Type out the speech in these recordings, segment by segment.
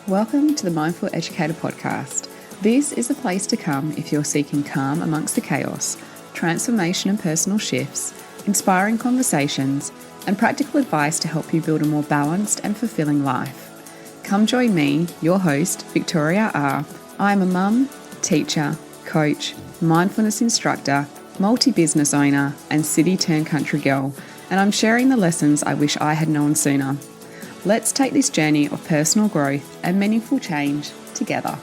Welcome to the Mindful Educator podcast. This is a place to come if you're seeking calm amongst the chaos, transformation and personal shifts, inspiring conversations, and practical advice to help you build a more balanced and fulfilling life. Come join me, your host, Victoria R. I'm a mum, teacher, coach, mindfulness instructor, multi-business owner, and city-turned-country girl, and I'm sharing the lessons I wish I had known sooner. Let's take this journey of personal growth and meaningful change together.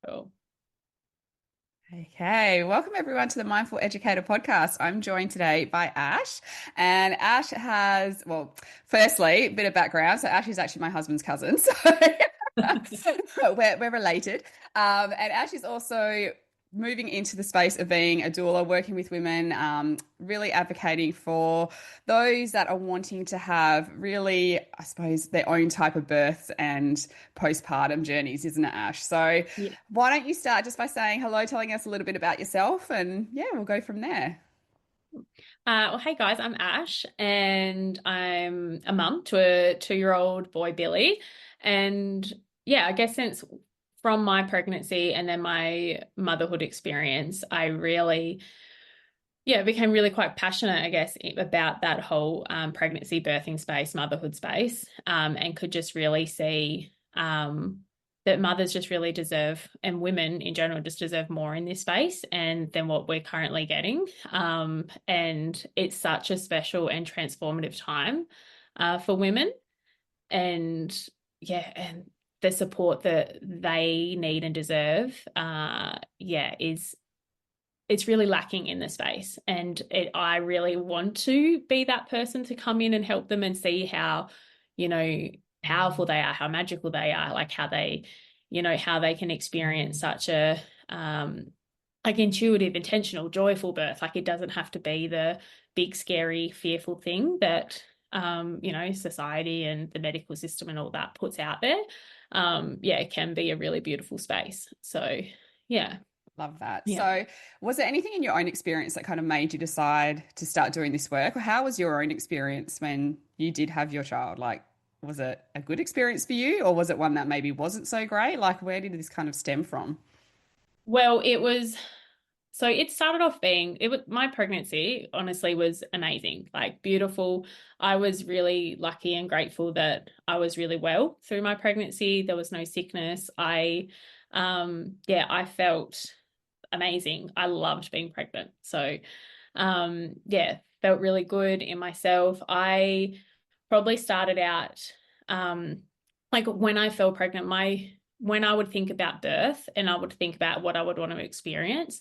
Cool. Okay, welcome everyone to the Mindful Educator podcast. I'm joined today by Ash, and Ash has, well, firstly, a bit of background. So Ash is actually my husband's cousin, so we're related. And Ash is also moving into the space of being a doula, working with women, really advocating for those that are wanting to have really, I suppose, their own type of birth and postpartum journeys, isn't it, Ash? So Yeah. why don't you start just by saying hello, telling us a little bit about yourself, and yeah, we'll go from there. Well, hey guys, I'm Ash and I'm a mum to a 2-year-old boy, Billy. And yeah, I guess since from my pregnancy and then my motherhood experience, I really, became really quite passionate, I guess, about that whole pregnancy, birthing space, motherhood space, and could just really see that mothers just really deserve, and women in general just deserve more in this space and than what we're currently getting. And it's such a special and transformative time for women. And and the support that they need and deserve, is it's really lacking in the space. And I really want to be that person to come in and help them and see how, powerful they are, how magical they are, like how they, how they can experience such a, like intuitive, intentional, joyful birth. Like it doesn't have to be the big, scary, fearful thing that, society and the medical system and all that puts out there. It can be a really beautiful space. So, yeah. Love that. Yeah. So, was there anything in your own experience that kind of made you decide to start doing this work? Or how was your own experience when you did have your child? Like, was it a good experience for you, or was it one that maybe wasn't so great? Like, where did this kind of stem from? Well, it started off my pregnancy honestly was amazing, like beautiful. I was really lucky and grateful that I was really well through my pregnancy. There was no sickness. I felt amazing. I loved being pregnant. So, felt really good in myself. I probably started out, like when I fell pregnant, when I would think about birth and I would think about what I would want to experience,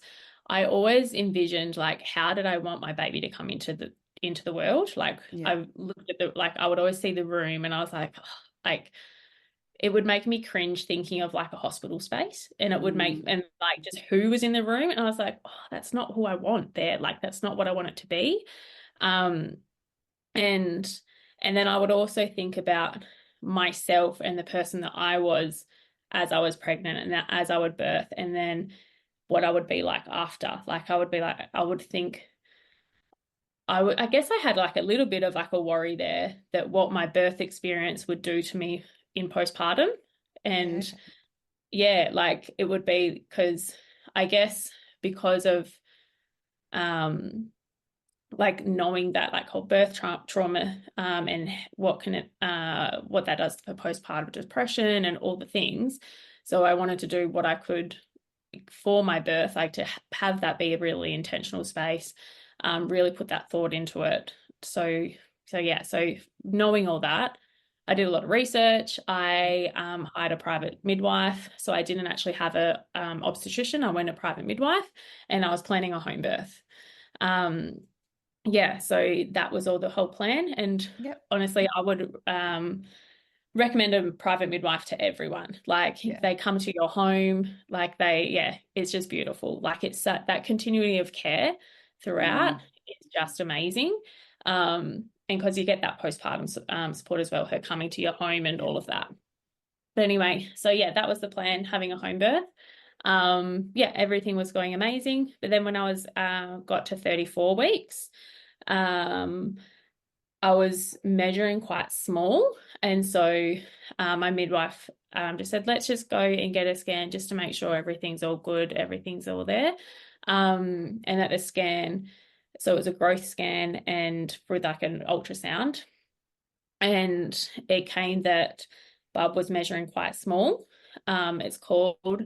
I always envisioned like, how did I want my baby to come into the world? Like I looked at I would always see the room and I was like, like it would make me cringe thinking of like a hospital space, and it would make, and like just who was in the room. And I was like, oh, that's not who I want there. Like, that's not what I want it to be. Um, and, and then I would also think about myself and the person that I was as I was pregnant and that as I would birth, and then what I would be like after. Like, I would think, I guess I had like a little bit of like a worry there that what my birth experience would do to me in postpartum. And like it would be, because I guess because of like knowing that like whole birth trauma, and what that does for postpartum depression and all the things. So I wanted to do what I could for my birth, like to have that be a really intentional space, really put that thought into it. So knowing all that, I did a lot of research. I hired a private midwife. So I didn't actually have a obstetrician. I went a private midwife, and I was planning a home birth. So that was all the whole plan. And honestly, I would recommend a private midwife to everyone. Like they come to your home, like it's just beautiful. Like it's that continuity of care throughout. It's just amazing. And because you get that postpartum support as well, her coming to your home and all of that. But anyway, so that was the plan, having a home birth. Everything was going amazing. But then when I was got to 34 weeks, I was measuring quite small. And so my midwife just said, let's just go and get a scan just to make sure everything's all good, everything's all there. And at the scan, so it was a growth scan and with like an ultrasound. And it came that Bub was measuring quite small. It's called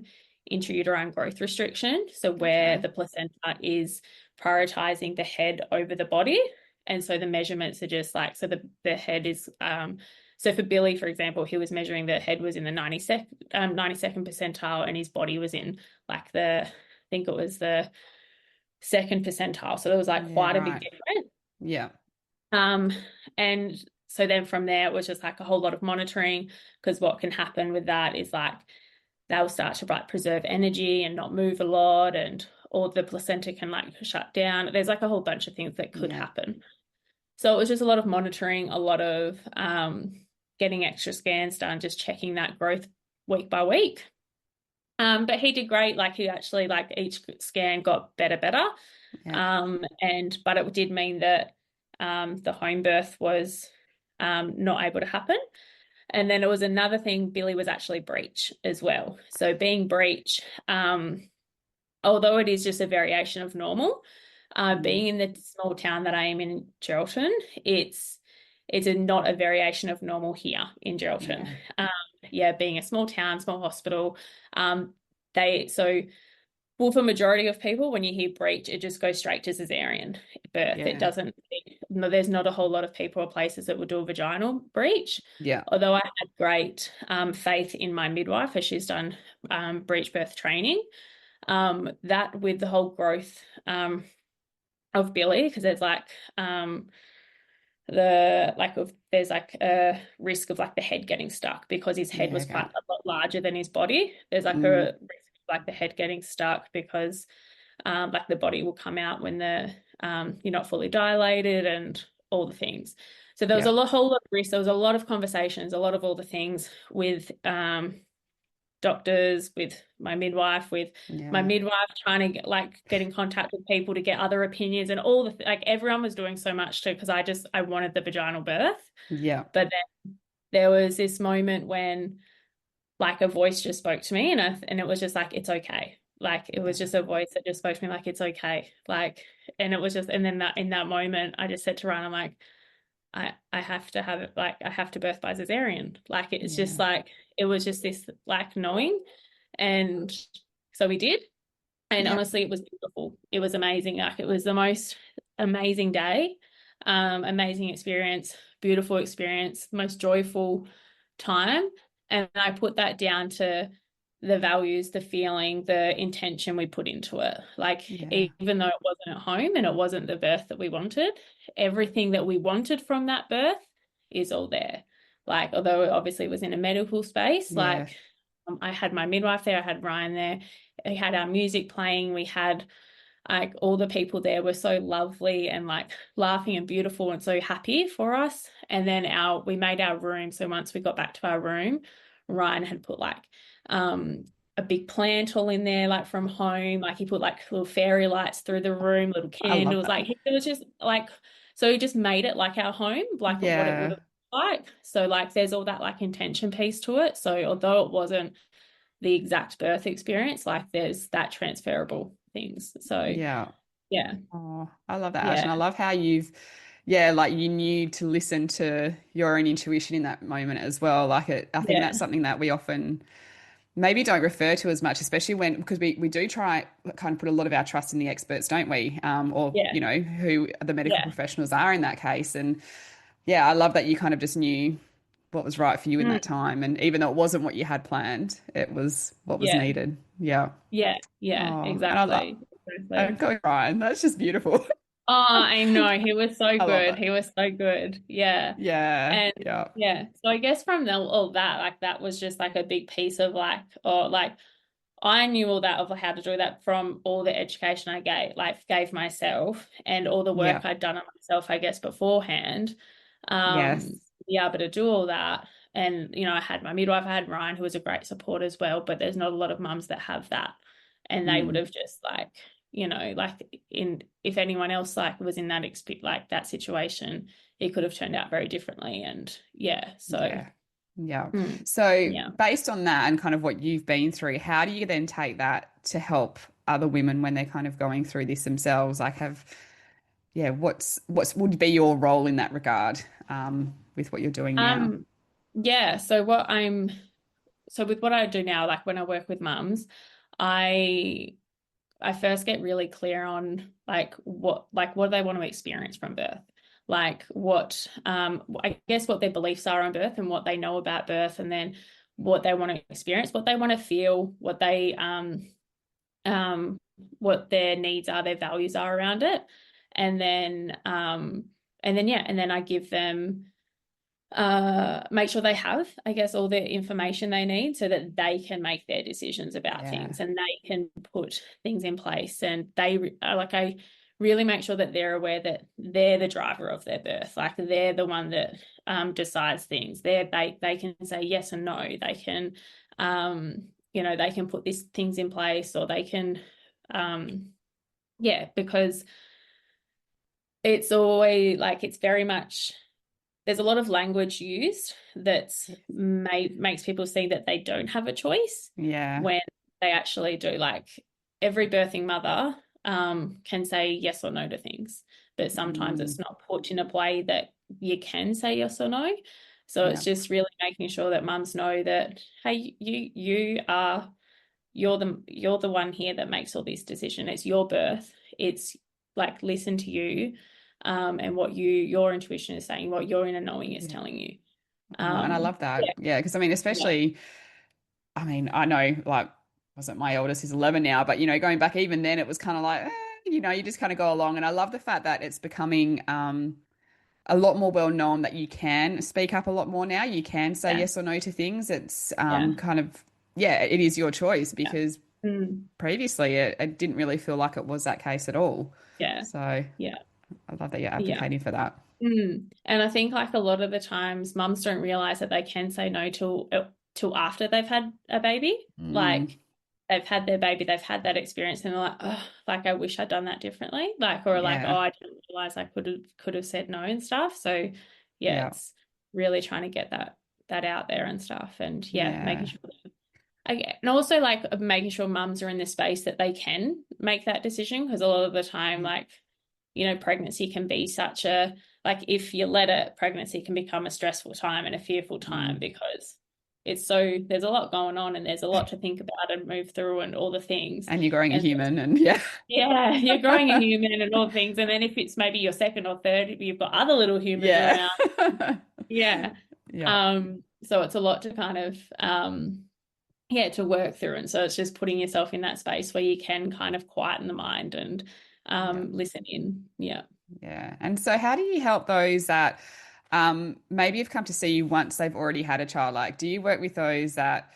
intrauterine growth restriction. So where Okay. the placenta is prioritizing the head over the body. And so the measurements are just like, so the head is, so for Billy, for example, he was measuring the head was in the 92nd percentile and his body was in like I think it was the second percentile. So there was like Yeah, quite a big right. difference. Yeah. Um, and so then from there, it was just like a whole lot of monitoring because what can happen with that is like they'll start to like preserve energy and not move a lot, and or the placenta can like shut down. There's like a whole bunch of things that could Yeah. happen. So it was just a lot of monitoring, a lot of getting extra scans done, just checking that growth week by week. But he did great. Like he actually like each scan got better. Yeah. And but it did mean that the home birth was not able to happen. And then it was another thing, Billy was actually breech as well. So being breech, although it is just a variation of normal, Mm. being in the small town that I am in Geraldton, it's not a variation of normal here in Geraldton. Yeah. Um, yeah, being a small town, small hospital, um, they so well, for majority of people, when you hear breech, it just goes straight to cesarean birth. It Yeah. doesn't, no, there's not a whole lot of people or places that would do a vaginal breech. Yeah. Although I had great faith in my midwife as she's done breech birth training, that with the whole growth of Billy, because there's like there's like a risk of like the head getting stuck because his head Yeah. was Okay. quite a lot larger than his body. There's like Mm. a risk of like the head getting stuck because like the body will come out when you're not fully dilated and all the things. So there was Yeah. whole lot of risk. There was a lot of conversations, a lot of all the things with doctors, with my midwife, Yeah. trying to get in contact with people to get other opinions and all like everyone was doing so much too because I wanted the vaginal birth. Yeah. But then there was this moment when like a voice just spoke to me and it was just like it's okay. Like it was Yeah. just a voice that just spoke to me like it's okay. Like and it was just and then that in that moment I just said to Ryan, I'm like, I have to have it like I have to birth by cesarean. Like it's just Yeah. like it was just this like knowing. And so we did. And Yeah. honestly, it was beautiful. It was amazing. Like it was the most amazing day, amazing experience, beautiful experience, most joyful time. And I put that down to the values, the feeling, the intention we put into it. Like Yeah. even though it wasn't at home and it wasn't the birth that we wanted, everything that we wanted from that birth is all there. Like although it obviously was in a medical space, Yeah. like I had my midwife there, I had Ryan there, we had our music playing, we had like all the people there were so lovely and like laughing and beautiful and so happy for us. And then we made our room. So once we got back to our room, Ryan had put like a big plant all in there, like from home. Like he put like little fairy lights through the room, little I love candles. that. Like it was just like so he just made it like our home, like what it would Yeah. have like. So like there's all that like intention piece to it. So although it wasn't the exact birth experience, like there's that transferable things. So Yeah. yeah, Oh, I love that, Ash. yeah, And I love how yeah, like you knew to listen to your own intuition in that moment as well. I think yeah, that's something that we often maybe don't refer to as much, especially because we do try kind of put a lot of our trust in the experts, don't we? Or, yeah, who the medical yeah. professionals are in that case. And yeah, I love that you kind of just knew what was right for you in that Mm, time. And even though it wasn't what you had planned, it was what was yeah, needed. Yeah. yeah, yeah, Oh, and exactly. I'm Exactly. going crying. That's just beautiful. Oh, I know. He was so I love good. it. He was so good. Yeah. Yeah. And Yeah. yeah, so I guess from all that, like that was just like a big piece of like, or like I knew all that of how to do that from all the education I gave myself and all the Yeah. work I'd done on myself, I guess, beforehand. Yes. To be able to do all that. And, I had my midwife, I had Ryan, who was a great support as well, but there's not a lot of mums that have that. And they would Mm. have just like you know, like in if anyone else like was in that like that situation, it could have turned out very differently. And yeah, so Yeah. Yeah. mm, So, yeah. based on that and kind of what you've been through, how do you then take that to help other women when they're kind of going through this themselves? Like, yeah, what's would be your role in that regard, with what you're doing now? Um, yeah, so with what I do now, like when I work with mums, I I first get really clear on like what do they want to experience from birth? Like what I guess what their beliefs are on birth and what they know about birth, and then what they want to experience, what they want to feel, um what their needs are, their values are around it. And then yeah, and then I give them make sure they have, I guess, all the information they need so that they can make their decisions about Yeah. things and they can put things in place. And I really make sure that they're aware that they're the driver of their birth. Like they're the one that decides things. They can say yes and no. They can, they can put these things in place, or they can, yeah, because it's always like it's very much there's a lot of language used that makes people see that they don't have a choice Yeah. when they actually do. Like every birthing mother can say yes or no to things, but sometimes Mm, it's not put in a way that you can say yes or no. So yeah. it's just really making sure that mums know that, hey, you're the one here that makes all this decision. It's your birth. It's like listen to you, and what your intuition is saying, what your inner knowing is Yeah. telling you. No, and I love Yeah, that. Yeah, because I mean, yeah, especially, I mean, I know, like, wasn't my eldest is 11 now, but going back even then, it was kind of like, you just kind of go along. And I love the fact that it's becoming a lot more well known that you can speak up a lot more now. You can say yeah, yes or no to things. It's yeah, kind of, yeah, it is your choice, yeah. because Mm, previously it didn't really feel like it was that case at all. yeah, So I yeah, love that you're yeah. advocating for that. And I think like a lot of the times mums don't realize that they can say no till after they've had a baby. Mm, Like they've had their baby, they've had that experience, and they're like, oh, like I wish I'd done that differently. Like, or like, oh, yeah, I didn't realize I could have said no and stuff. So yeah, yeah, it's really trying to get that out there and stuff. And yeah, making yeah. sure and also like making sure mums are in the space that they can make that decision, because a lot of the time, like, pregnancy can be such a, like, if you let it, pregnancy can become a stressful time and a fearful time, Mm. because there's a lot going on and there's a lot to think about and move through and all the things. And you're growing a And human, and yeah. yeah, you're growing a human and all the things. And then if it's maybe your second or third, you've got other little humans Yeah. around. Yeah. Yeah. So it's a lot to kind of, yeah, to work through. And so it's just putting yourself in that space where you can kind of quieten the mind and Yeah. listen in. Yeah. Yeah. And so how do you help those that maybe have come to see you once they've already had a child? Like, do you work with those that,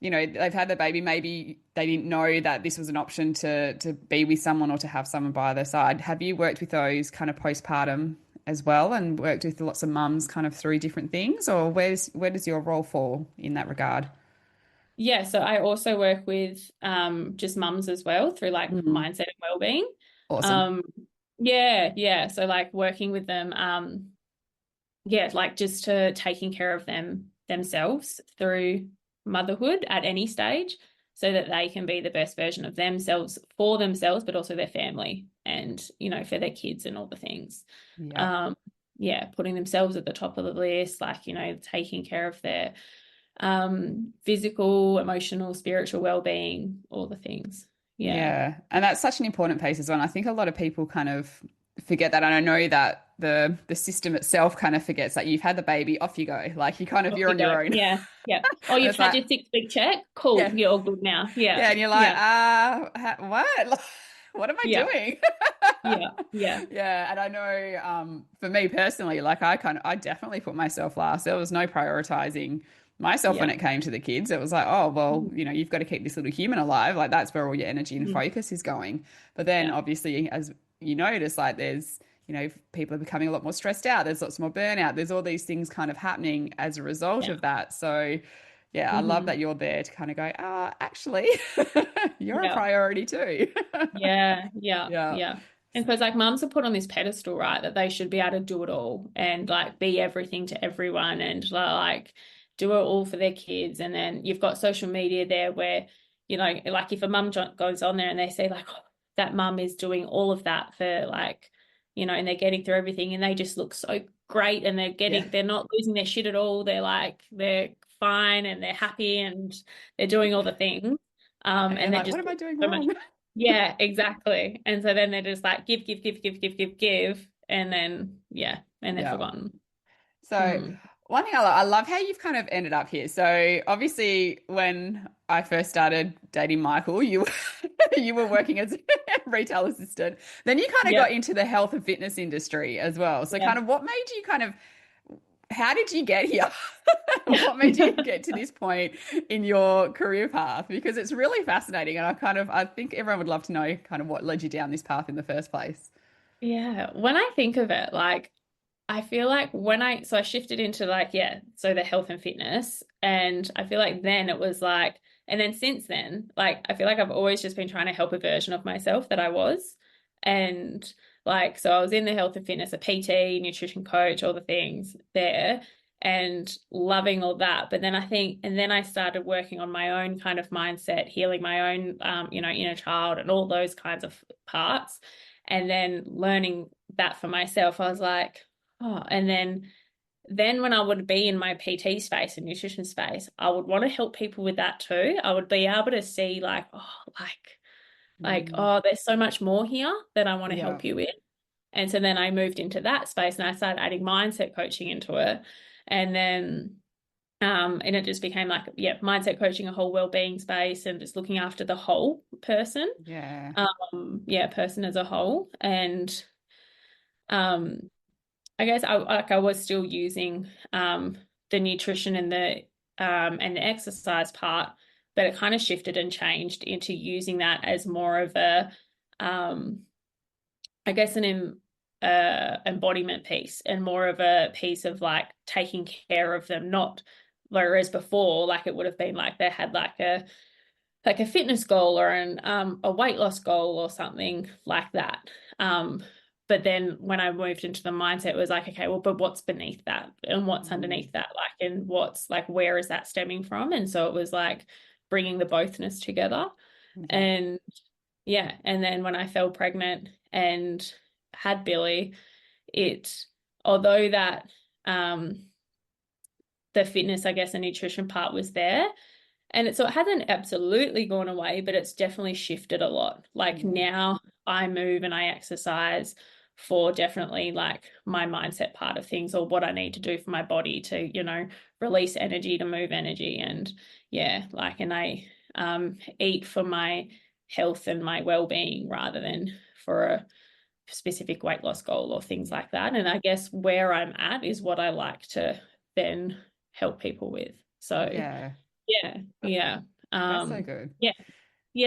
they've had their baby, maybe they didn't know that this was an option to be with someone or to have someone by their side? Have you worked with those kind of postpartum as well, and worked with lots of mums kind of through different things? Or where does your role fall in that regard? Yeah, so I also work with just mums as well through like Mm. mindset and well-being. Awesome. Um yeah, yeah. So like working with them, yeah, like just to taking care of themselves through motherhood at any stage, so that they can be the best version of themselves for themselves, but also their family and, for their kids and all the things. Yeah. Um, yeah, putting themselves at the top of the list, like, taking care of their physical, emotional, spiritual well-being, all the things. Yeah. Yeah. And that's such an important piece as well. And I think a lot of people kind of forget that. And I know that the system itself kind of forgets that you've had the baby, off you go. Like Off you're you on go. your own. Yeah. Yeah. Oh, And you've it's had like, your 6-week check? Cool. yeah. You're all good now. Yeah. Yeah. And you're like, Yeah. what? Like, what am I Yeah. doing? Yeah. Yeah. Yeah. And I know, for me personally, like I definitely put myself last. There was no prioritizing myself when Yeah. it came to the kids. It was like, oh, well, Mm. you've got to keep this little human alive. Like that's where all your energy and Mm. focus is going. But then Yeah. obviously, as you notice, like there's, people are becoming a lot more stressed out. There's lots more burnout. There's all these things kind of happening as a result Yeah. of that. So yeah, I love Hmm. that you're there to kind of go, actually, you're a Yeah. priority too. Yeah, yeah, Yeah. yeah. And because like mums are put on this pedestal, right, that they should be able to do it all and like be everything to everyone and like do it all for their kids. And then you've got social media there where, like if a mum goes on there and they say like, oh, that mum is doing all of that for like, and they're getting through everything and they just look so great and Yeah. they're not losing their shit at all. They're fine and they're happy and they're doing all the things. And you're And it like, just what am I doing so much. wrong? Yeah, exactly. And so then they're just like give, give, give, give, give, give, give, and then yeah, and they're Yeah. forgotten. So Mm. one thing I love how you've kind of ended up here. So obviously, when I first started dating Michael, you you were working as a retail assistant. Then you kind of got Yep. into the health and fitness industry as well. So Yeah. kind of what made you kind of how did you get here? What made you Yeah. get to this point in your career path? Because it's really fascinating, and I think everyone would love to know kind of what led you down this path in the first place. Yeah. When I think of it, like I feel like so I shifted into like, yeah, so the health and fitness. And I feel like then it was like, and then since then, like, I feel like I've always just been trying to help a version of myself that I was. And like, so I was in the health and fitness, a PT, nutrition coach, all the things there and loving all that. But then and then I started working on my own kind of mindset, healing my own, inner child and all those kinds of parts. And then learning that for myself, I was like, oh, and then when I would be in my PT space and nutrition space, I would want to help people with that too. I would be able to see like, oh, Mm, oh, there's so much more here that I want to yeah. help you with. And so then I moved into that space and I started adding mindset coaching into it. And then and it just became like, yeah, mindset coaching, a whole well-being space and just looking after the whole person. Yeah. Yeah, person as a whole. And um I guess I was still using the nutrition and the exercise part, but it kind of shifted and changed into using that as more of a um, I guess embodiment piece and more of a piece of like taking care of them, not whereas before like it would have been like they had like a fitness goal or a weight loss goal or something like that. But then when I moved into the mindset, it was like, okay, well, but what's beneath that and what's Mm, underneath that, like, and what's like, where is that stemming from? And so it was like bringing the bothness together. yeah. And yeah, and then when I fell pregnant and had Billy, it although that um the fitness, I guess, and nutrition part was there, so it hasn't absolutely gone away, but it's definitely shifted a lot. Like Mm, now I move and I exercise for definitely like my mindset part of things or what I need to do for my body to, release energy to move energy. And yeah, like, and I eat for my health and my well-being rather than for a specific weight loss goal or things yeah. like that. And I guess where I'm at is what I like to then help people with. So Yeah. yeah, That- yeah. That's so good. Yeah,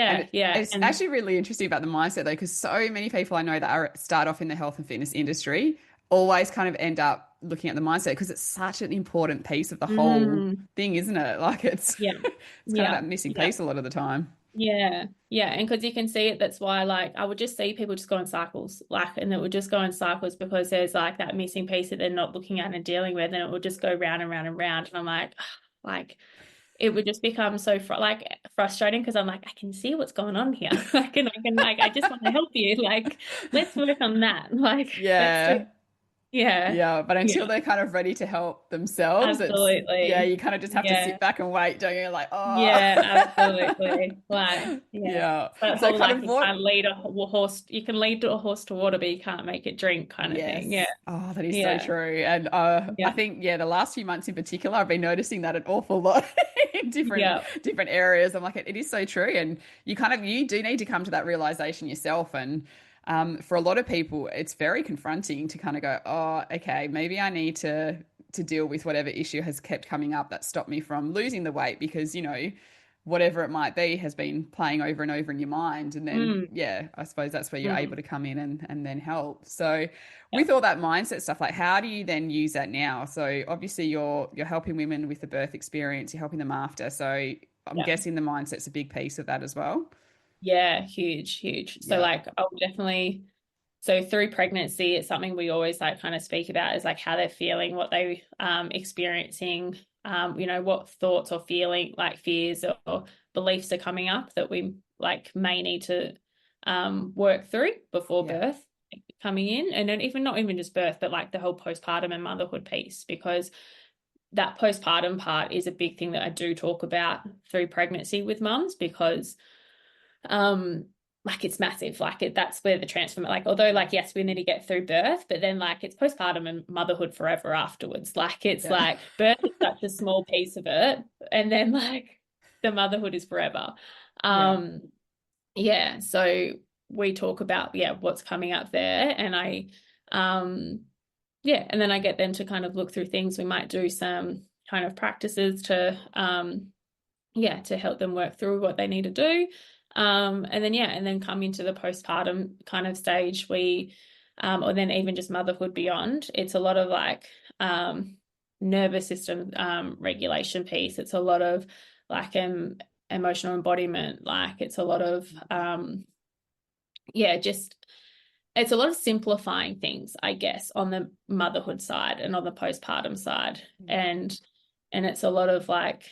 And yeah, yeah. it's And actually really interesting about the mindset though, because so many people I know that start off in the health and fitness industry always kind of end up looking at the mindset because it's such an important piece of the whole mm, thing, isn't it? Like it's yeah, it's kind of yeah, that missing yeah, piece a lot of the time. yeah, yeah. And because you can see it, that's why like I would just see people just go in cycles, like, and it would just go in cycles because there's like that missing piece that they're not looking at and dealing with, and it would just go round and round and round. And I'm like, like it would just become so frustrating because I'm like, I can see what's going on here. I just want to help you. Like, let's work on that. Like, let's do, Yeah. yeah, Yeah, but yeah, until they're kind of ready to help themselves, yeah, absolutely. you kind of just have to Yeah, sit back and wait, don't you? Like, oh, yeah, absolutely. Like, yeah. yeah. That So whole kind like of you what can't lead a horse, you can lead a horse to water, but you can't make it drink kind of thing. Yeah, Yes. Oh, that is so yeah, true. And I yeah, think, yeah, the last few months in particular, I've been noticing that an awful lot in yeah. different areas. I'm like, it is so true. And you do need to come to that realization yourself. And for a lot of people, it's very confronting to kind of go, oh, okay, maybe I need to deal with whatever issue has kept coming up that stopped me from losing the weight because, whatever it might be has been playing over and over in your mind. And then, Mm, yeah, I suppose that's where you're able mm. to come in and then help. So Yeah. with all that mindset stuff, like how do you then use that now? So obviously you're helping women with the birth experience, you're helping them after. So I'm Yeah. guessing the mindset's a big piece of that as well. Yeah, huge, huge. So Yeah. like I'll definitely so through pregnancy, it's something we always like kind of speak about is like how they're feeling, what they experiencing, what thoughts or feeling like fears or beliefs are coming up that we like may need to work through before Yeah. birth coming in. And then even not even just birth, but like the whole postpartum and motherhood piece, because that postpartum part is a big thing that I do talk about through pregnancy with mums because um like it's massive, like that's where the transform, like although like yes we need to get through birth, but then like it's postpartum and motherhood forever afterwards, like it's Yeah. like birth is such a small piece of it and then like the motherhood is forever. Yeah. um yeah, so we talk about what's coming up there, and I and then I get them to kind of look through things. We might do some kind of practices to to help them work through what they need to do. And then come into the postpartum kind of stage, or then even just motherhood beyond. It's a lot of like nervous system regulation piece. It's a lot of like emotional embodiment. Like it's a lot of just it's a lot of simplifying things, I guess, on the motherhood side and on the postpartum side. And it's a lot of like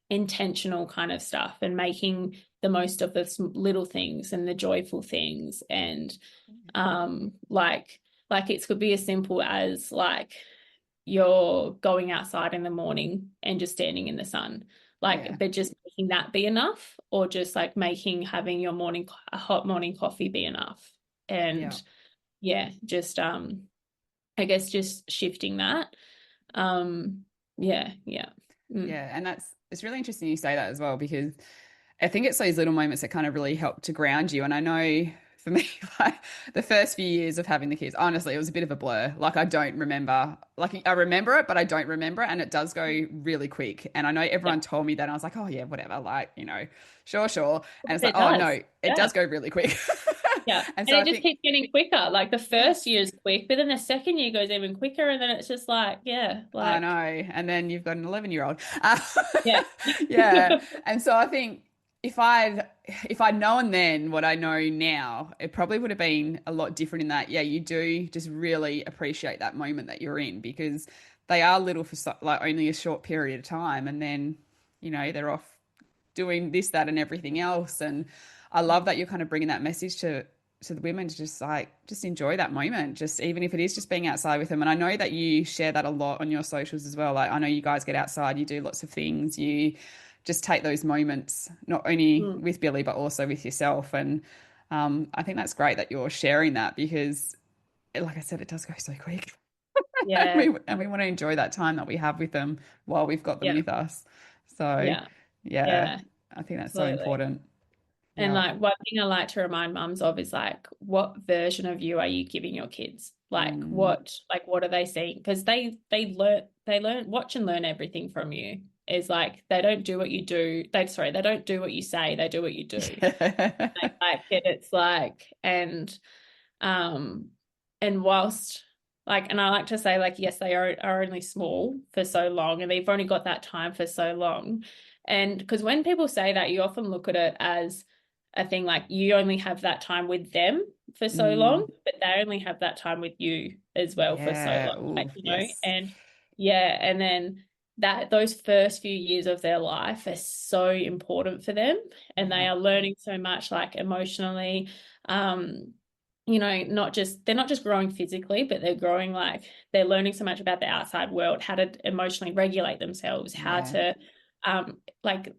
intentional kind of stuff and making the most of the little things and the joyful things. And like it could be as simple as like you're going outside in the morning and just standing in the sun, Yeah. like, but just making that be enough, or just like making having your a hot morning coffee be enough. Yeah. And just I guess just shifting that. um yeah yeah mm, Yeah, and it's really interesting you say that as well because I think it's those little moments that kind of really help to ground you. And I know for me, like the first few years of having the kids, honestly, it was a bit of a blur. Like I don't remember, like I remember it, but I don't remember it, and it does go really quick. And I know yeah, everyone told me that, and I was like, oh yeah, whatever, like sure, sure. And it's like, it oh no, does. it Yeah, does go really quick. yeah, And and so I it just think, keeps getting quicker. Like the yeah, first year is quick, but then the second year goes even quicker, and then it's just like I like know. And then you've got an 11-year-old. yeah. Yeah. And so I think if I'd known then what I know now, it probably would have been a lot different in that, yeah, you do just really appreciate that moment that you're in because they are little for like only a short period of time. And then, they're off doing this, that, and everything else. And I love that you're kind of bringing that message to the women to just enjoy that moment, just even if it is just being outside with them. And I know that you share that a lot on your socials as well. Like I know you guys get outside, you do lots of things, you just take those moments not only Mm, with Billy but also with yourself. And I think that's great that you're sharing that because, like I said, it does go so quick. and yeah, we and we want to enjoy that time that we have with them while we've got them yeah, with us. So yeah, yeah, yeah, I think that's so absolutely. important. And Yeah. like one thing I like to remind mums of is like, what version of you are you giving your kids? Mm, Like what are they seeing? Because they learn, watch and learn everything from you. Is like they don't do what you do. They don't do what you say. They do what you do. yeah. Like it's like um and whilst like, and I like to say like yes they are only small for so long and they've only got that time for so long. And because when people say that, you often look at it as a thing like you only have that time with them for so long, Mm, but they only have that time with you as well for so yeah. long, like, Ooh, yes. and and then that those first few years of their life are so important for them, and they Yeah. are learning so much like emotionally. um they're not just growing physically, but they're growing like they're learning so much about the outside world, how to emotionally regulate themselves, how Yeah. to like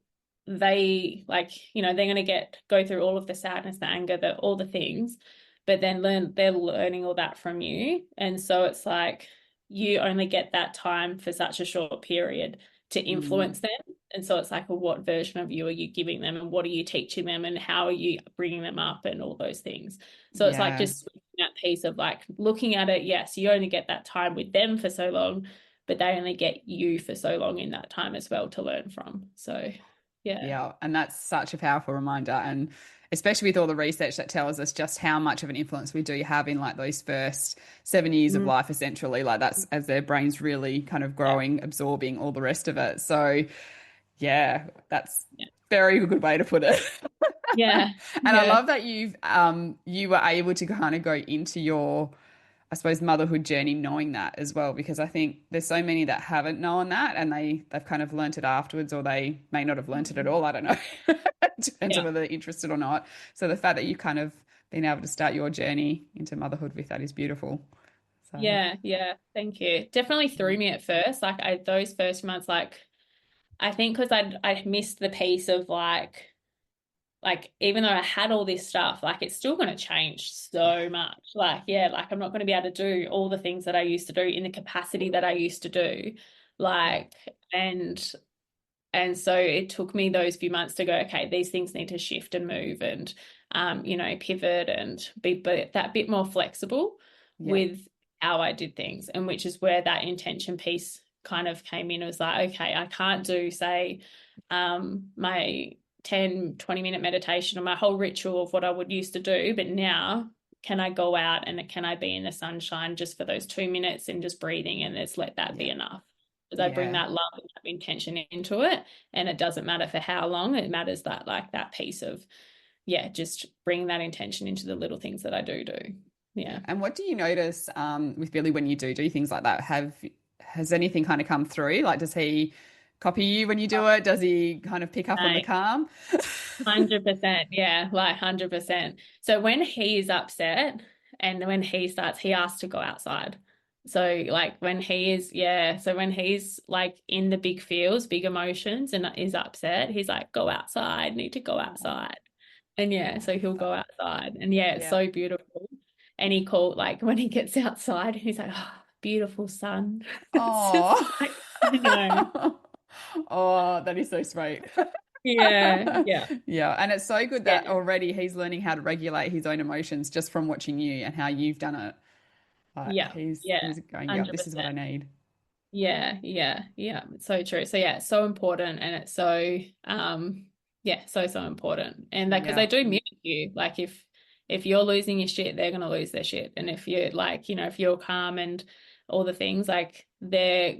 they're going to go through all of the sadness, the anger, all the things, but then they're learning all that from you. And so it's like you only get that time for such a short period to Mm, influence them. And so it's like, well, what version of you are you giving them, and what are you teaching them, and how are you bringing them up, and all those things. So it's like yeah. just that piece of like looking at it. Yes, you only get that time with them for so long, but they only get you for so long in that time as well to learn from. So Yeah. Yeah, and that's such a powerful reminder. And especially with all the research that tells us just how much of an influence we do have in like those first 7 years of Mm, life, essentially. Like that's as their brain's really kind of yeah. growing, absorbing all the rest of it. So, yeah, that's Yeah. very good way to put it. Yeah. And I Yeah. love that you were able to kind of go into your, I suppose, motherhood journey knowing that as well, because I think there's so many that haven't known that and they've kind of learnt it afterwards, or they may not have learnt it at all. I don't know. Depends on Yeah. whether they're interested or not. So the fact that you kind of been able to start your journey into motherhood with that is beautiful. So Yeah. Yeah. Thank you. Definitely threw me at first. Like those first months, like I think because I'd missed the piece of like even though I had all this stuff, like it's still going to change yeah, so much. Like, yeah, like I'm not going to be able to do all the things that I used to do in the capacity that I used to do. yeah, Like, and so it took me those few months to go, okay, these things need to shift and move and pivot and be that bit more flexible yeah, with how I did things. And which is where that intention piece kind of came in. It was like, okay, I can't do, say, my 10-20 minute meditation or my whole ritual of what I would used to do, but now can I go out and can I be in the sunshine just for those 2 minutes and just breathing, and let's let that be yeah, enough, because I bring yeah. that love and that intention into it, and it doesn't matter for how long. It matters that like that piece of, yeah, just bring that intention into the little things that I do. Yeah. Yeah. And what do you notice with Billy when you do things like that? Has anything kind of come through? Like, does he copy you when you do it? Does he kind of pick up on the No, calm? 100%. Yeah, like 100%. So when he's upset and when he starts, he asks to go outside. So like when he is, yeah, so when he's like in the big feels, big emotions and is upset, he's like, go outside, need to go Oh, outside. And yeah, oh, so he'll love go outside. And yeah, it's that. so beautiful. And he called, like when he gets outside, he's like, oh, beautiful sun. It's just Oh. like, I know. Oh, that is so sweet. Yeah, yeah, Yeah, and it's so good that yeah, already he's learning how to regulate his own emotions just from watching you and how you've done it. Like yeah, yeah, he's going, yep, this is what I 100%. need. Yeah, yeah, yeah. It's so true. So yeah, it's so important, and it's so yeah, so important. And like because Yeah. they do mimic you. Like if you're losing your shit, they're gonna lose their shit. And if you're like, if you're calm and all the things, like they're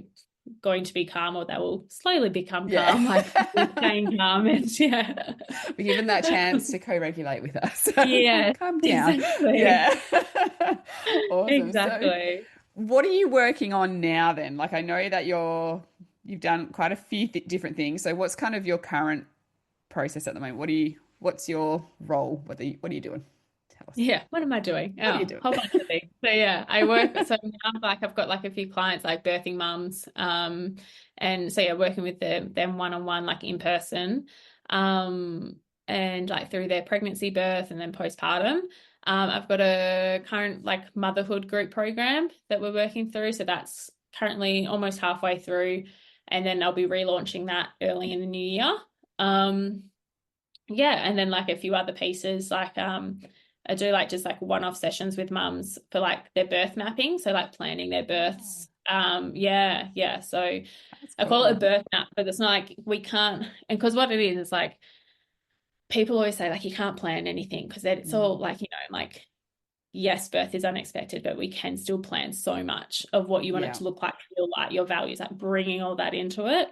going to be calm, or they will slowly become Yeah. calm, like staying calm and yeah. We're given that chance to co-regulate with us. Yeah, Calm down. exactly. Yeah. Awesome. So Exactly. what are you working on now then? Like I know that you've done quite a few different things. So what's kind of your current process at the moment? What's your role? What are you doing? Tell us. Yeah, what am I doing? What are you Oh, doing? whole bunch of things. So yeah, I work. So now, like, I've got like a few clients, like birthing mums, and so yeah, working with them one on one, like in person, um, and like through their pregnancy, birth, and then postpartum. I've got a current like motherhood group program that we're working through, so that's currently almost halfway through, and then I'll be relaunching that early in the new year. Um, yeah, and then like a few other pieces, like I do like just like one-off sessions with mums for like their birth mapping, so like planning their Oh, births. Yeah, yeah. So that's I call it a cool. birth map, but it's not like we can't, and because what it is like people always say like you can't plan anything because it's all Mm, like, like yes, birth is unexpected, but we can still plan so much of what you want it yeah. to look like, feel like, your values, like bringing all that into it.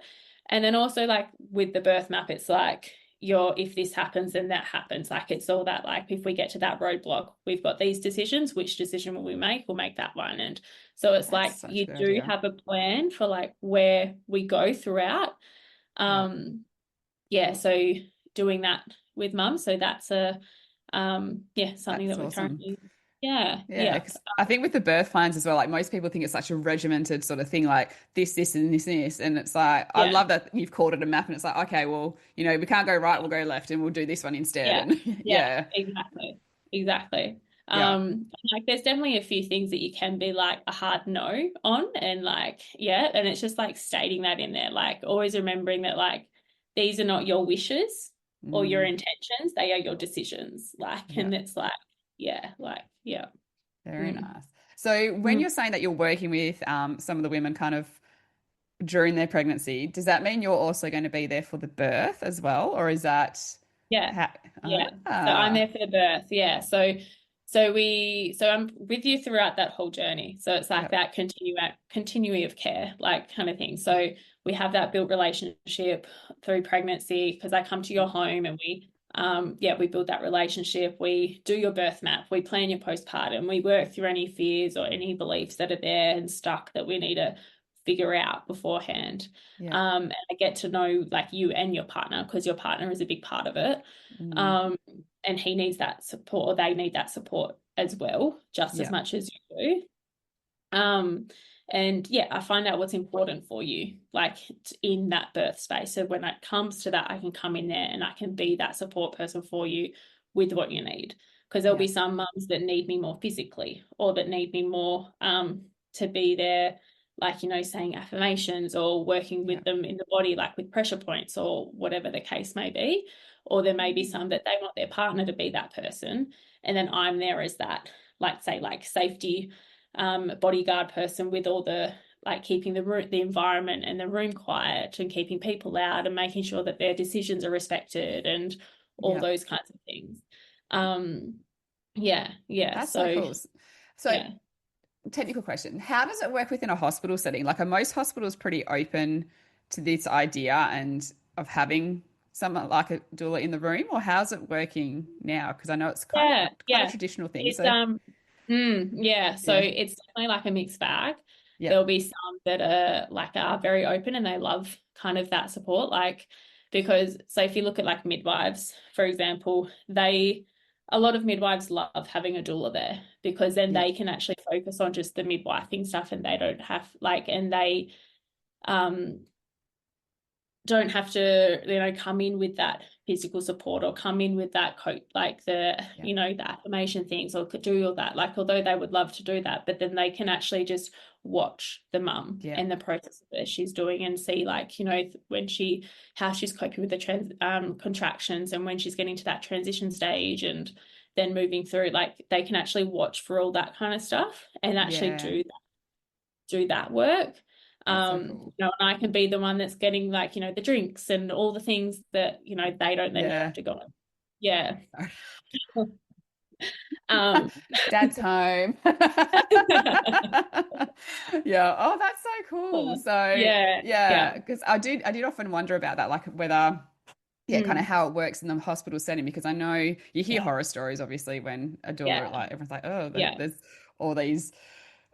And then also like with the birth map, it's like if this happens, then that happens. Like it's all that, like if we get to that roadblock, we've got these decisions. Which decision will we make? We'll make that one. And so it's That's like such a you good do idea. have a plan for like where we go throughout. Yeah. Yeah, so doing that with mum. So that's yeah, something That's that we're awesome. currently, yeah, Yeah, yeah. because I think with the birth plans as well, like most people think it's such a regimented sort of thing, like this, and this, and this. And it's like, I Yeah, love that you've called it a map and it's like, okay, well, we can't go right, we'll go left and we'll do this one instead. yeah, And yeah, yeah, exactly, exactly. yeah, Like there's definitely a few things that you can be like a hard no on, and like, yeah, and it's just like stating that in there, like always remembering that like these are not your wishes or your mm, intentions, they are your decisions. Like, yeah, and it's like, yeah. very Mm. nice. So when Mm. you're saying that you're working with some of the women kind of during their pregnancy, does that mean you're also going to be there for the birth as well, or is that Yeah. how? Yeah. So I'm there for the birth. Yeah. So I'm with you throughout that whole journey. So it's like Yep. that continuity of care, like kind of thing. So we have that built relationship through pregnancy because I come to your home and we build that relationship. We do your birth map, we plan your postpartum, we work through any fears or any beliefs that are there and stuck that we need to figure out beforehand. Yep. And I get to know like you and your partner because your partner is a big part of it. Mm, Um, and he needs that support or they need that support as well, just as yep. much as you do. And yeah, I find out what's important for you, like in that birth space. So when it comes to that, I can come in there and I can be that support person for you with what you need. Because there'll be Yep. some mums that need me more physically or that need me more to be there, like, saying affirmations or working with Yep. them in the body, like with pressure points or whatever the case may be. Or there may be some that they want their partner to be that person. And then I'm there as that, like, say, like safety bodyguard person with all the like keeping the environment and the room quiet and keeping people out and making sure that their decisions are respected and all Yep. those kinds of things. Um, yeah. That's so So cool. So, yeah, technical question. How does it work within a hospital setting? Like, are most hospitals pretty open to this idea and of having someone like a doula in the room, or how's it working now? Because I know it's quite a yeah. traditional thing. It's So, yeah. So yeah. it's definitely like a mixed bag. Yep. There'll be some that are very open and they love kind of that support. Like because so if you look at like midwives, for example, a lot of midwives love having a doula there because then Yep. they can actually focus on just the midwifing stuff and they don't have like and they um don't have to come in with that physical support or come in with that coat like Yep. the affirmation things or could do all that, like although they would love to do that, but then they can actually just watch the mum Yep. and the process that she's doing and see like when how she's coping with the contractions and when she's getting to that transition stage and then moving through, like they can actually watch for all that kind of stuff and actually Yeah. do that work. That's so cool. And I can be the one that's getting like, the drinks and all the things that, they don't then Yeah. have to go on. Yeah. Um, Dad's home. Yeah. Oh, that's so cool. So, yeah, yeah, yeah. because I did often wonder about that, like whether, yeah, kind of Mm, how it works in the hospital setting, because I know you hear yeah, horror stories, obviously, when a doula, yeah, like everyone's like, oh, yeah, there's all these, I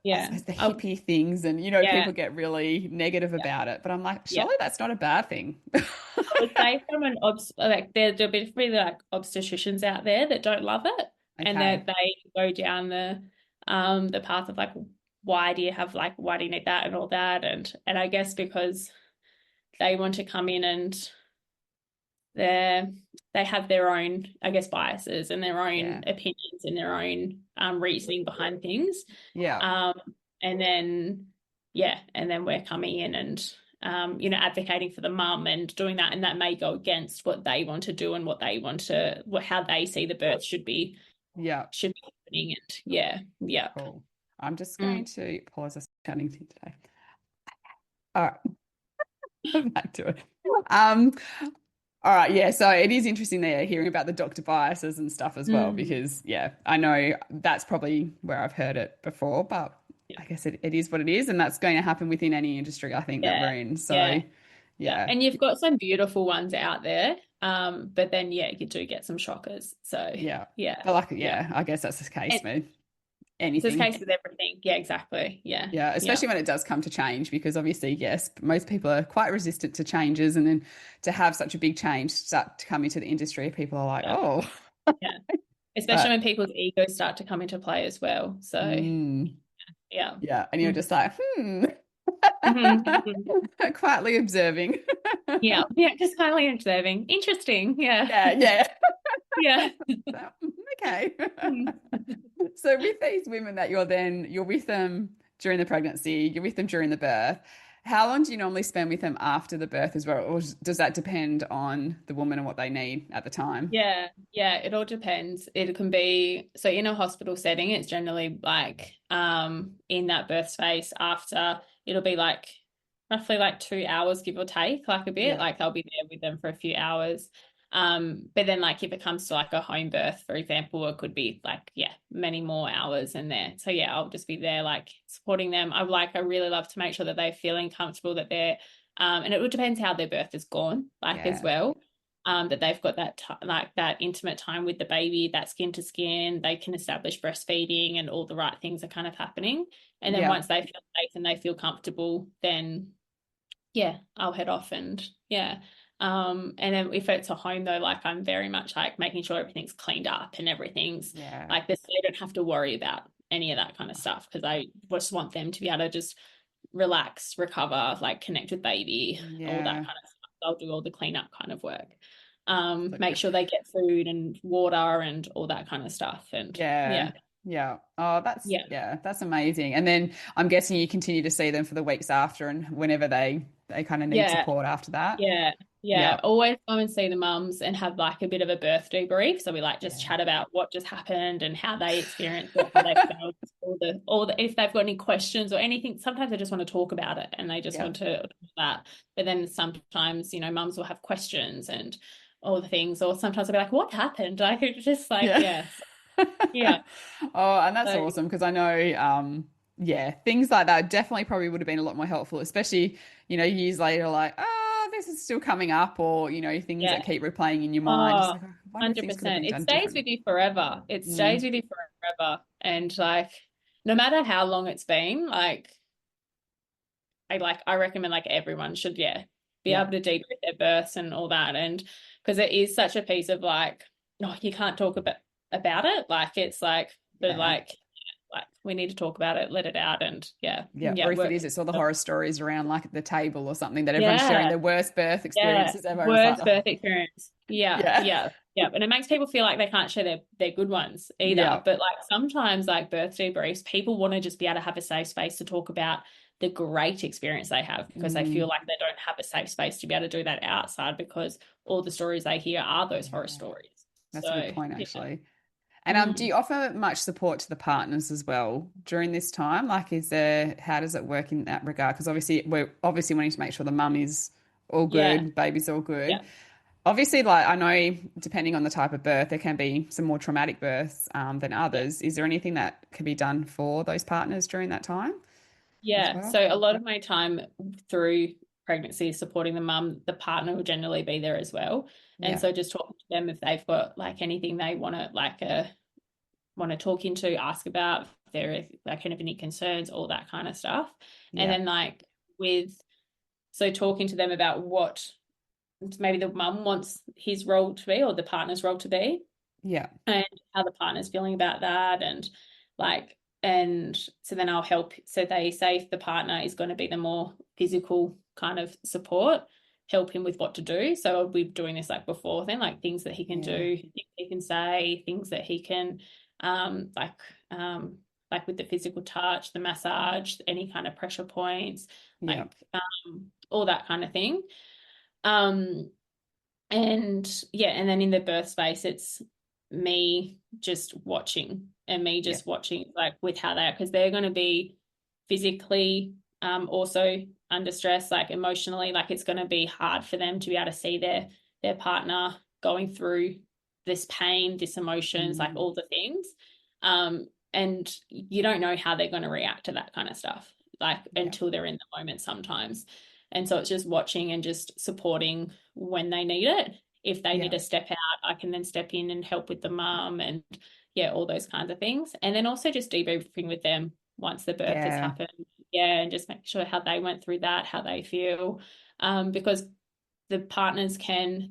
yeah. suppose, the Oh, hippie things, and yeah, people get really negative yeah, about it. But I'm like, yeah. surely that's not a bad thing. I would say from an like there'll be really like obstetricians out there that don't love it and Okay. that they go down the path of like why do you need that and all that and I guess because they want to come in and they're they have their own, I guess, biases and their own Yeah. opinions and their own reasoning behind things. Yeah. Um, and then and then we're coming in and advocating for the mum and doing that, and that may go against what they want to do and how they see the birth Yeah. should be happening. And yeah. Cool. I'm just going Mm, to pause this chatting thing today. All right. Back to it. Um, all right, yeah. So it is interesting there hearing about the doctor biases and stuff as well, mm, because yeah, I know that's probably where I've heard it before, but yeah, I guess it is what it is, and that's going to happen within any industry, I think, that yeah, we're in. yeah, So yeah. yeah, And you've got some beautiful ones out there, but then you do get some shockers. So yeah. yeah, But like, yeah. yeah, I guess that's the case And with it's the anything. case with everything. Yeah, exactly. Yeah, Yeah, yeah, especially when it does come to change, because obviously, yes, most people are quite resistant to changes, and then to have such a big change start to come into the industry, people are like, yeah, oh, yeah. Especially but when people's egos start to come into play as well. So mm, yeah. yeah, and you're Mhm. just like, Mhm. quietly observing. Yeah, yeah, just kindly observing. Interesting. Yeah. Yeah, yeah. Yeah. So, okay. Mhm. So with these women that you're with them during the pregnancy, you're with them during the birth. How long do you normally spend with them after the birth as well? Or does that depend on the woman and what they need at the time? Yeah, it all depends. It can be so in a hospital setting, it's generally like in that birth space after it'll be like roughly like 2 hours, give or take, like a bit. Yeah. Like I'll be there with them for a few hours. But then like if it comes to like a home birth, for example, it could be like, yeah, many more hours in there. So yeah, I'll just be there like supporting them. I really love to make sure that they're feeling comfortable, that they're and it would depends how their birth has gone, like as Yeah. well. That they've got that like that intimate time with the baby, that skin to skin, they can establish breastfeeding and all the right things are kind of happening. And then Yeah. once they feel safe and they feel comfortable, then yeah, I'll head off and yeah. And then if it's a home though, like I'm very much like making sure everything's cleaned up and everything's Yeah. like this, they don't have to worry about any of that kind of stuff because I just want them to be able to just relax, recover, like connect with baby, all that Yeah. kind of stuff. I'll do all the cleanup kind of work. So Make good. sure they get food and water and all that kind of stuff. And Yeah. yeah, Yeah. Oh, yeah. that's amazing. And then I'm guessing you continue to see them for the weeks after and whenever they kind of need Yeah, support after that. yeah, Yeah. yeah. Always go and see the mums and have like a bit of a birth debrief. So we like just Yeah. chat about what just happened and how they experienced it, how they felt, all the if they've got any questions or anything. Sometimes they just want to talk about it and they just Yeah. want to talk about that. But then sometimes, mums will have questions and all the things, or sometimes I'll be like, what happened? Like it's just like, Yeah. yes. Yeah. Oh, and that's So awesome because I know, yeah, things like that definitely probably would have been a lot more helpful, especially, years later, like, this is still coming up, or, things yeah. that keep replaying in your mind. Just Oh, like, I wonder if things could have 100%. been It done stays differently. with you forever. It stays Mm, with you forever. And like, no matter how long it's been, I recommend like everyone should, yeah, be yeah, able to debrief their births and all that. And because it is such a piece of like, no, you can't talk about it. Like it's but yeah, like we need to talk about it, let it out, and yeah, yeah. yeah, Or if it work. is, it's all the horror stories around like at the table or something that everyone's sharing Yeah. their worst birth Yeah, experiences ever. And it's like, worst oh, birth experience. Yeah, yeah, yeah, yeah. And it makes people feel like they can't share their good ones either. yeah, But like sometimes like birth debriefs, people want to just be able to have a safe space to talk about the great experience they have because they feel mm, like they don't have a safe space to be able to do that outside because all the stories they hear are those horror yeah. stories. That's a good So point, yeah. actually. And do Mm. you offer much support to the partners as well during this time? Like, how does it work in that regard? Because obviously, we're obviously wanting to make sure the mum is all Yeah, good, baby's all yeah, good. Obviously, like I know, depending on the type of birth, there can be some more traumatic births than yeah. others. Is there anything that can be done for those partners during that time as Yeah, well? so a lot of my time through pregnancy supporting the mum, the partner will generally be there as well. And Yeah, so just talking to them if they've got like anything they want to talk into, ask about, if there like kind of any concerns, all that kind of stuff. And yeah, then with so talking to them about what maybe the mum wants his role to be or the partner's role to be yeah, and how the partner's feeling about that and so then I'll help so they say if the partner is going to be the more physical kind of support help him with what to do so I'll be doing this like before then like things that he can yeah, do things he can say things that he can um like um like with the physical touch the massage any kind of pressure points yeah, like all that kind of thing um and yeah, and then in the birth space, it's me just watching and me yeah, just watching like with how they are, because they're going to be physically also under stress, like emotionally, like it's going to be hard for them to be able to see their partner going through this pain, this emotions, like mm, all the things. And you don't know how they're going to react to that kind of stuff, like yeah, until they're in the moment sometimes. And so it's just watching and just supporting when they need it. If they need yeah, to step out, I can then step in and help with the mum and yeah, all those kinds of things. And then also just debriefing with them once the birth has yeah, happened. Yeah, and just make sure how they went through that, how they feel. Because the partners can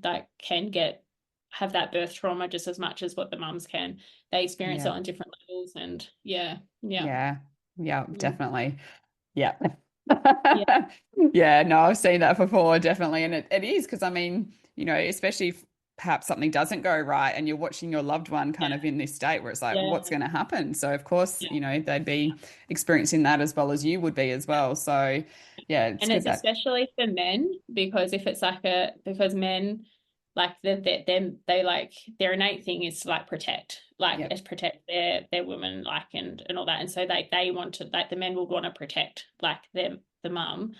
get have that birth trauma just as much as what the mums can. They experience it yeah, on different levels and yeah, yeah. yeah, yeah, Mm. definitely. Yeah. Yeah, Yeah, no, I've seen that before, definitely. And it is because I mean, especially if perhaps something doesn't go right and you're watching your loved one kind of yeah, in this state where it's like, what's yeah, going to happen? So of course, yeah. they'd be experiencing that as well as you would be as well. So yeah, it's And good it's that, especially for men because if it's because men like they like their innate thing is to like protect yeah, protect their women like and all that and so they want to like the men will want to protect like the mum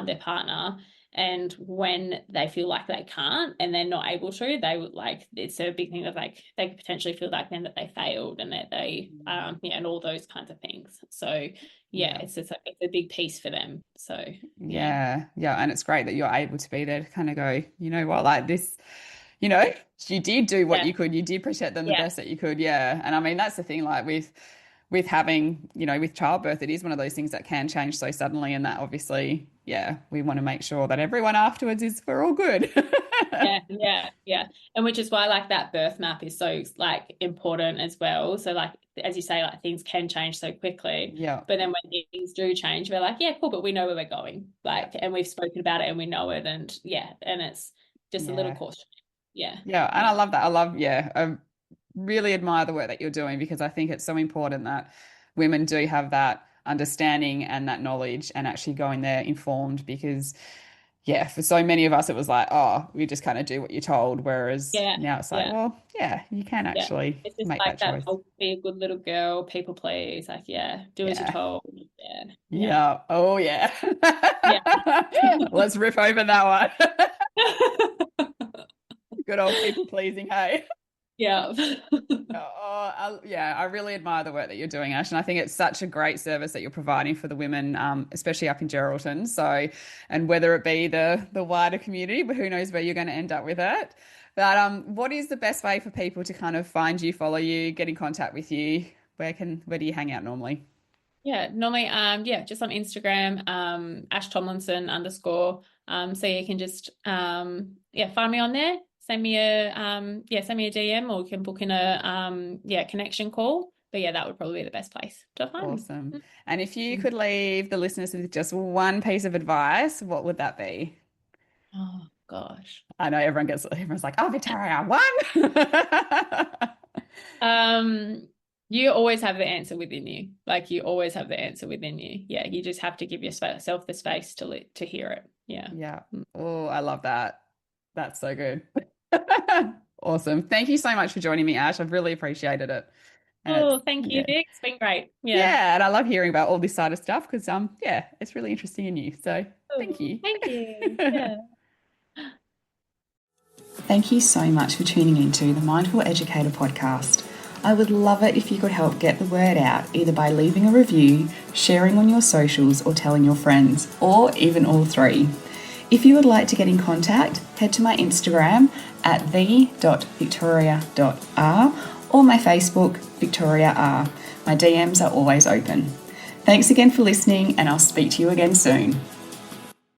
their partner. And when they feel like they can't and they're not able to, they would like, it's a big thing of like they could potentially feel like then that they failed and that they and all those kinds of things. So it's just it's a big piece for them. So Yeah. And it's great that you're able to be there to kind of go, you know what, like this, you know, you did do what you could. You did protect them the best that you could. Yeah. And I mean, that's the thing, like with having, you know, with childbirth, it is one of those things that can change so suddenly. And that obviously, we want to make sure that everyone afterwards we're all good. Yeah. And which is why like that birth map is so like important as well. So like, as you say, like things can change so quickly. Yeah. But then when things do change, we're like, yeah, cool, but we know where we're going. Like, and we've spoken about it and we know it. And and it's just a little caution. Yeah. Yeah. And I love that. I really admire the work that you're doing because I think it's so important that women do have that understanding and that knowledge and actually going there informed because for so many of us it was like, oh, we just kind of do what you're told, whereas now it's like, well, you can actually it's just make like that choice. I'll be a good little girl, people please, like do as you're told. Oh yeah. Let's rip over that one. Good old people pleasing, hey. I really admire the work that you're doing, Ash, and I think it's such a great service that you're providing for the women, especially up in Geraldton. So, and whether it be the wider community, but who knows where you're going to end up with it. But what is the best way for people to kind of find you, follow you, get in contact with you? Where do you hang out normally? Normally, just on Instagram, Ash Tomlinson _. So you can just find me on there. Send me a DM, or you can book in a connection call. But that would probably be the best place to find me. Awesome. And if you could leave the listeners with just one piece of advice, what would that be? Oh gosh. I know everyone's like, oh, Victoria, one. You always have the answer within you. Like you always have the answer within you. Yeah, you just have to give yourself the space to hear it. Yeah. Oh, I love that. That's so good. Awesome. Thank you so much for joining me, Ash. I've really appreciated it. And thank you, Vic. It's been great. Yeah, and I love hearing about all this side of stuff because it's really interesting and new. So thank you. Thank you. Yeah. Thank you so much for tuning into the Mindful Educator podcast. I would love it if you could help get the word out, either by leaving a review, sharing on your socials, or telling your friends, or even all three. If you would like to get in contact, head to my Instagram at the.victoria.r or my Facebook, Victoria R. My DMs are always open. Thanks again for listening, and I'll speak to you again soon.